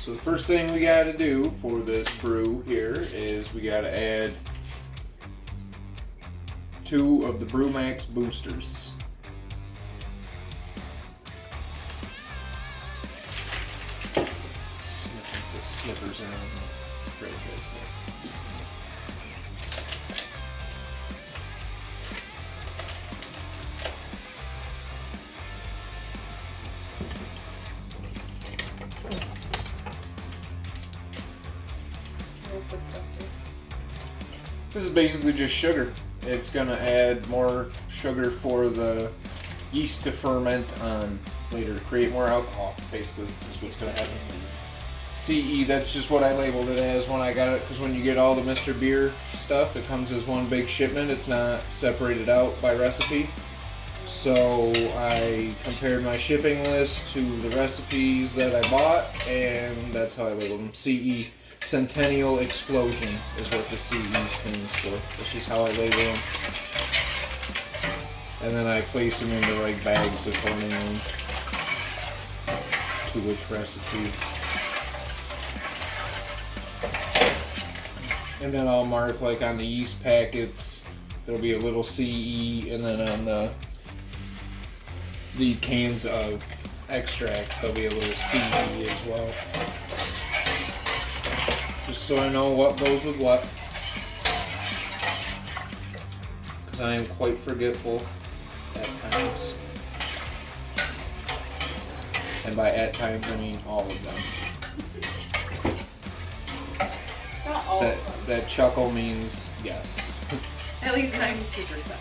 So the first thing we got to do for this brew here is we got to add 2 of the Brew Max boosters. Snippers around very good. This is basically just sugar. It's gonna add more sugar for the yeast to ferment on later, create more alcohol. Basically, is what's gonna happen. CE, that's just what I labeled it as when I got it, because when you get all the Mr. Beer stuff, it comes as one big shipment. It's not separated out by recipe. So I compared my shipping list to the recipes that I bought, and that's how I labeled them. CE, Centennial Explosion, is what the CE stands for. That's just how I label them. And then I place them into like bags accordingly to which recipe. And then I'll mark, like on the yeast packets, there'll be a little CE, and then on the cans of extract, there'll be a little CE as well. Just so I know what goes with what. Because I am quite forgetful at times. And by at times, I mean all of them. Not all of them. That chuckle means yes. At least 92%.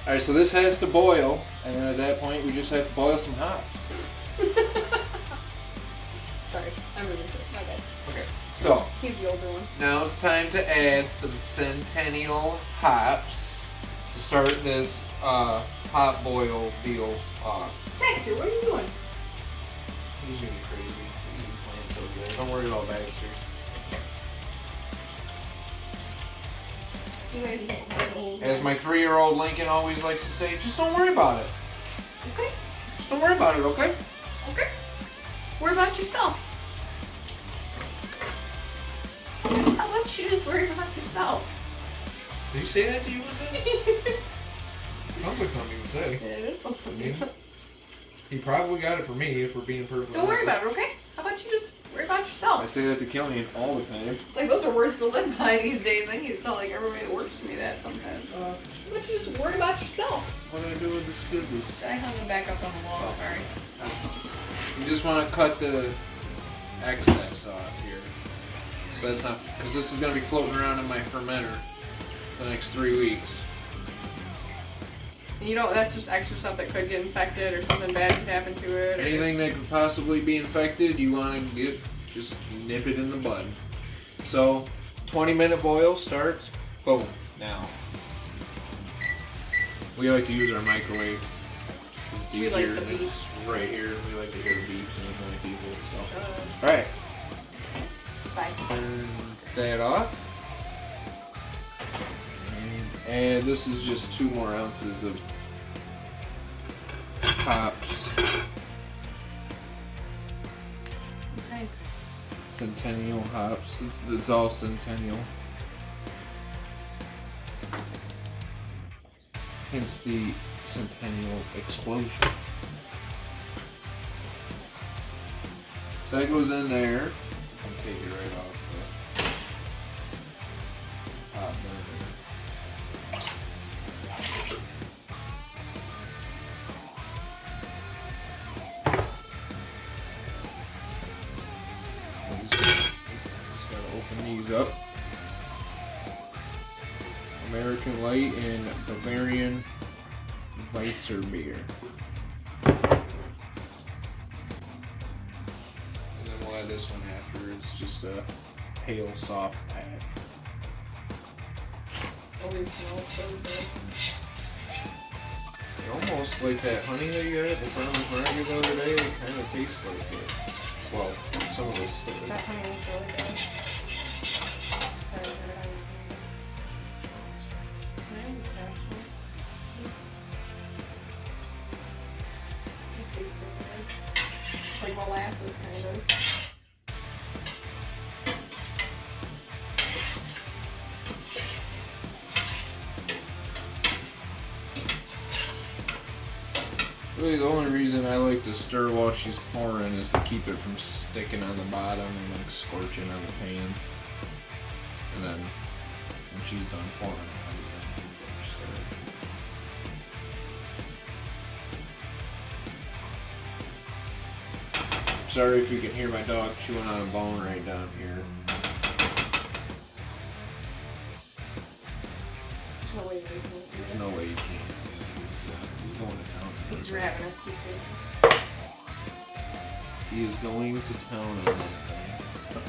Alright, so this has to boil, and then at that point we just have to boil some hops. Sorry, I'm really good. My bad. Okay, so He's the older one. now it's time to add some Centennial hops to start this hop boil deal off. Baxter, what are you doing? He's gonna be crazy. He's playing so good. Don't worry about Baxter. As my 3-year-old Lincoln always likes to say, just don't worry about it. Okay. Just don't worry about it, okay? Okay. Worry about yourself. How about you just worry about yourself? Did you say that to you one day? Sounds like something you would say. Yeah, it is something. He probably got it for me, if we're being perfectly Don't worry honest. about it, okay? How about you just worry about I yourself? say that to Killian all the time. It's like those are words to live by these days. I need to tell like everybody that works for me that sometimes. How about you just worry about yourself? What do I do with the skizzles? I hung them back up on the wall, sorry. You just want to cut the excess off here. So that's not, because this is going to be floating around in my fermenter for the next 3 weeks. You know, that's just extra stuff that could get infected or something bad could happen to it. Anything that could possibly be infected, you want to get, just nip it in the bud. So, 20-minute boil starts, boom, now. We like to use our microwave. It's We easier, like the it's beeps. right here. We like to hear the beeps and annoy people, so. Alright, Bye. turn that off. And this is just 2 more ounces of hops. Okay. Centennial hops. It's all Centennial. Hence the Centennial Explosion. So that goes in there. I'll take it right off the hot burner. Just gotta open these up. American Light and Bavarian Weisser beer. And then we'll add this one after. It's just a pale soft pack. Always smells so good. Almost like that honey that you had at the farmer's market the other day. It kind of tastes like it. Well, some of this stuff. That honey was really good. Sorry, I Can I have this actually? This tastes really good. molasses, kind of. Really, the only reason I like to stir while she's pouring is to keep it from sticking on the bottom and like scorching on the pan. And then when she's done pouring, I'll stir it. Sorry if you can hear my dog chewing on a bone right down here. There's no way you can. There's no way you can. He's going to town. He's ravenous. He's good. He is going to town on that thing.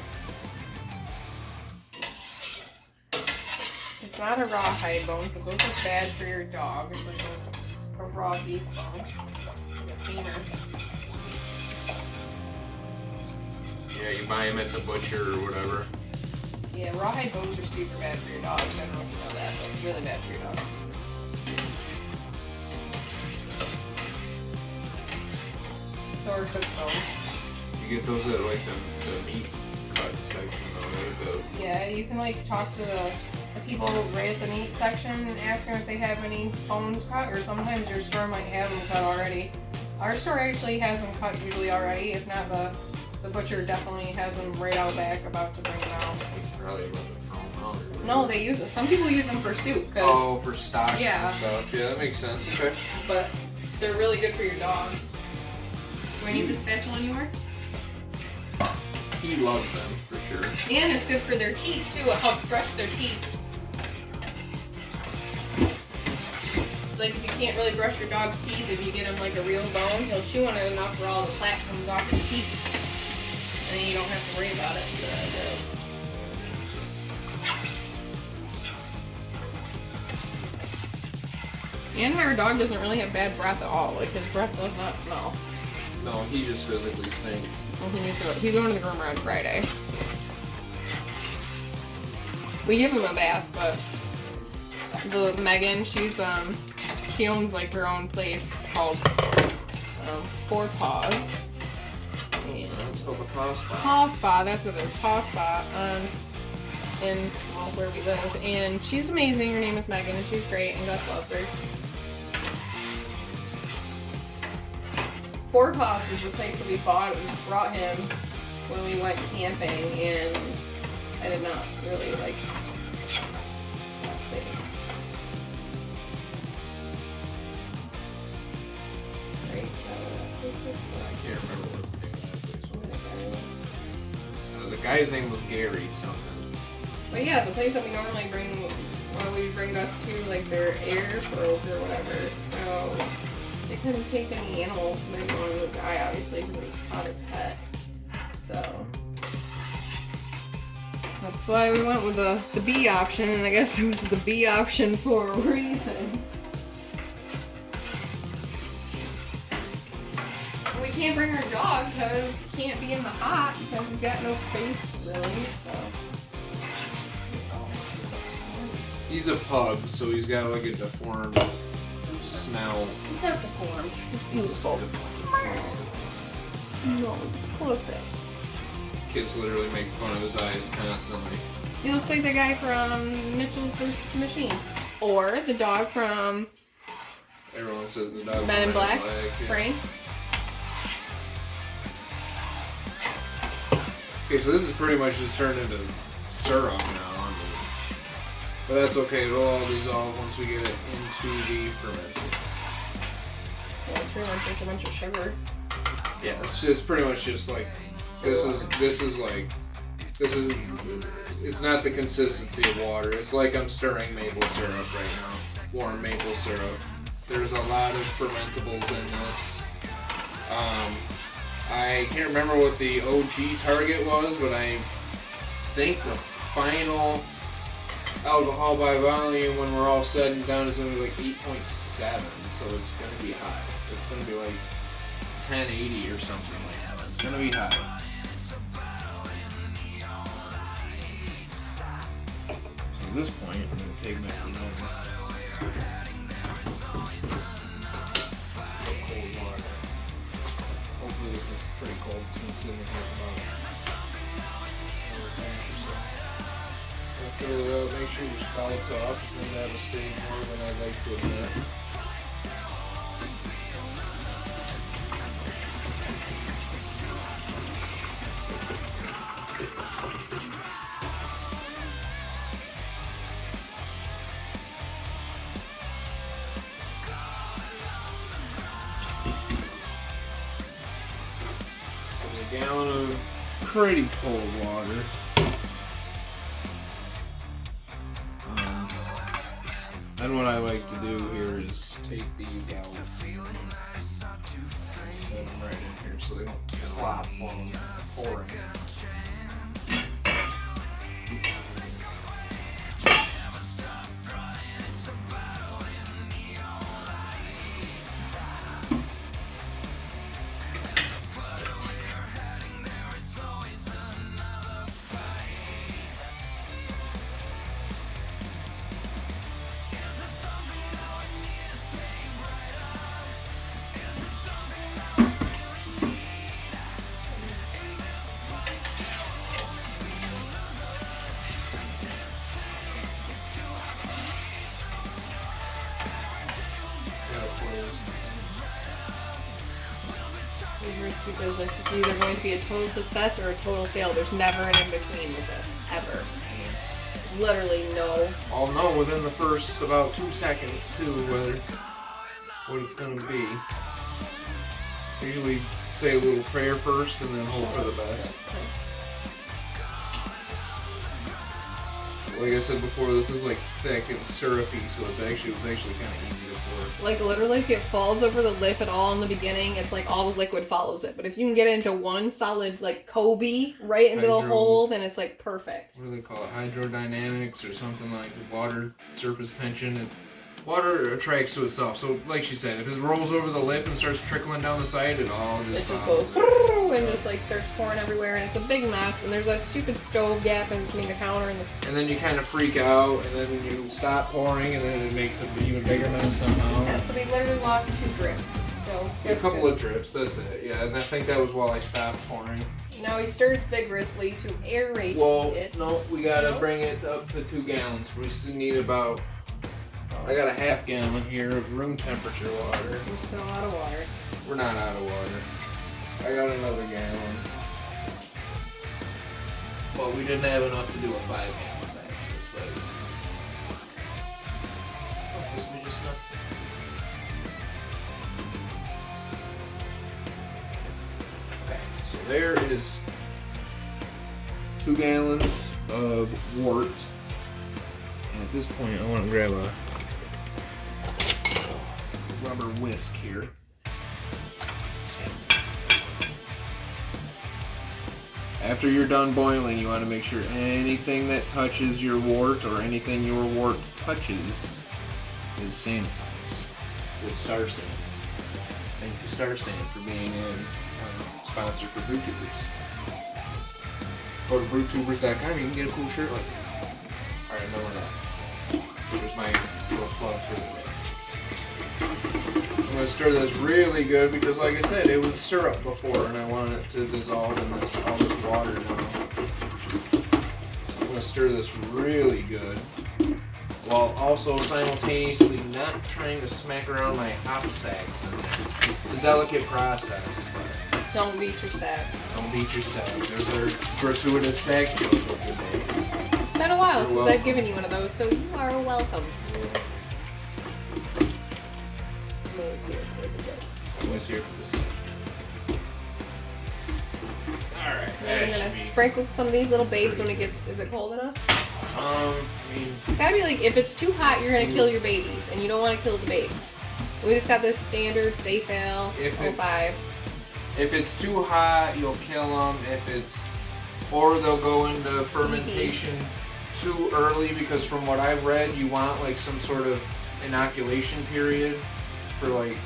It's not a rawhide bone because those are bad for your dog. It's like a raw beef bone. Like a cleaner. Yeah, you buy him at the butcher or whatever. Yeah, rawhide bones are super bad for your dogs. I don't know if you know that, but it's really bad for your dogs. So are cooked bones. You get those at like the meat cut section though, right? Yeah, you can like talk to the people right at the meat section and ask them if they have any bones cut, or sometimes your store might have them cut already. Our store actually has them cut usually already. If not, the butcher definitely has them right out back about to bring them out. Probably about to throw them out. Or No, they use it. Some people use them for soup. Oh, for stocks Yeah. and stuff. Yeah, that makes sense. Okay. But they're really good for your dog. Do I need the spatula anywhere? He loves them for sure. And it's good for their teeth too. It helps brush their teeth. So like if you can't really brush your dog's teeth, if you get him like a real bone, he'll chew on it enough where all the plaque comes off his teeth. And then you don't have to worry about it. And our dog doesn't really have bad breath at all. Like his breath does not smell. No, he just physically stinks. Well, he's going to the groomer on Friday. We give him a bath, but the Megan, she owns like her own place. It's called Four Paws. And It's called the Paw Spa. Paw Spa, that's what it is. Paw Spa in where we live. And she's amazing. Her name is Megan, and she's great, and Gus loves her. Four Paws was the place that we brought him when we went camping, and I did not really like that place. Right? I can't remember what the name of that place was. The guy's name was Gary something. But yeah, the place that we normally bring us to, like their air broke or whatever, so they couldn't take any animals, and they didn't want to die, obviously, because it was hot as heck. So that's why we went with the B option, and I guess it was the B option for a reason. And we can't bring our dog because he can't be in the hot because he's got no face, really, so. He's a pug, so he's got like a deformed snout. He's not deformed. He's beautiful. No, poor thing. Kids literally make fun of his eyes constantly. He looks like the guy from Mitchell's vs. the Machines. Or the dog from Everyone says the dog. Men in Black, yeah. Frank. Okay, so this is pretty much just turned into syrup now. But that's okay, it'll all dissolve once we get it into the fermenter. Yeah, it's pretty much just a bunch of sugar. Yeah, it's just pretty much just like it's not the consistency of water. It's like I'm stirring maple syrup right now. Warm maple syrup. There's a lot of fermentables in this. I can't remember what the OG target was, but I think the final alcohol by volume when we're all said and done is going to be like 8.7, so it's going to be high. It's going to be like 1080 or something like that. It's going to be high. So at this point, I'm going to take my fermenter. Cold water. Hopefully this is pretty cold off, and that was staying more than I'd like to admit. So a gallon of pretty cold water. Then what I like to do here is take these out and set them right in here so they don't plop while I'm pouring. Recipe business is either going to be a total success or a total fail. There's never an in-between with this, ever. There's literally no. I'll know within the first about 2 seconds too what it's gonna be. I usually say a little prayer first and then hope for the best. Like I said before, this is like thick and syrupy, so it was actually kind of easy to pour. Like literally, if it falls over the lip at all in the beginning, it's like all the liquid follows it. But if you can get it into one solid like Kobe right into the hole, then it's like perfect. What do they call it? Hydrodynamics or something like the water surface tension. And water attracts to itself. So like she said, if it rolls over the lip and starts trickling down the side, it all just goes and just like starts pouring everywhere, and it's a big mess. And there's a stupid stove gap in between the counter and the. And then you kind of freak out, and then you stop pouring, and then it makes an even bigger mess somehow. Yeah, so we literally lost 2 drips. So a couple of drips. That's it. Yeah, and I think that was while I stopped pouring. Now he stirs vigorously to aerate it. No, we gotta bring it up to 2 gallons. We still need about. I got a half gallon here of room temperature water. We're still out of water. We're not out of water. I got another gallon. Well, we didn't have enough to do a 5 gallon batch. That's why we just Okay, so there is 2 gallons of wort. And at this point, I want to grab a rubber whisk here. After you're done boiling, you want to make sure anything that touches your wort or anything your wort touches is sanitized with Star San. Thank you, Star San, for being a sponsor for Brewtubers. Go to brewtubers.com, you can get a cool shirt like that. Alright, no, we're not. Here's my little plug for the day. I'm going to stir this really good because, like I said, it was syrup before, and I want it to dissolve in all this water now. I'm going to stir this really good, while also simultaneously not trying to smack around my hop sacks in there. It's a delicate process, but don't beat your sack. Don't beat your sack. There's our gratuitous sack joke of the day. It's been a while since I've given you one of those, so you are welcome. I was here for the sake. Alright, I'm gonna sprinkle some of these little babes when it gets. Is it cold enough? I mean, it's gotta be like, if it's too hot, you're gonna kill your babies, and you don't want to kill the babes. We just got this standard safe ale 05. If it's too hot, you'll kill them. Or they'll go into fermentation too early, because from what I've read, you want like some sort of inoculation period for like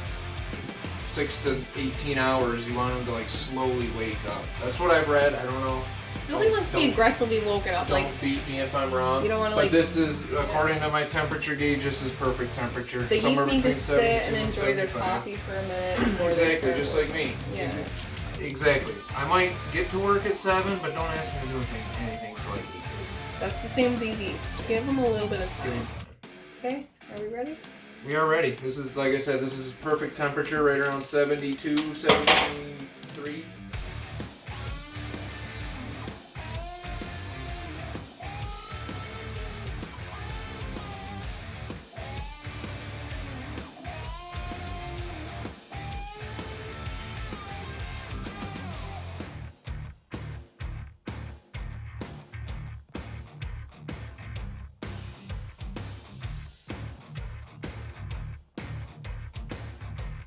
6 to 18 hours. You want them to like slowly wake up. That's what I've read. I don't know. Nobody wants to be aggressively woken up. Don't like, beat me if I'm wrong. You don't want to But this is, according to my temperature gauge, this is perfect temperature. The yeast need to sit and enjoy their coffee for a minute. Exactly, just like me. Yeah. Exactly. I might get to work at 7, but don't ask me to do anything till like 8. That's the same with these yeast. Give them a little bit of time. Okay, are we ready? We are ready. This is, like I said, this is perfect temperature, right around 72, 73.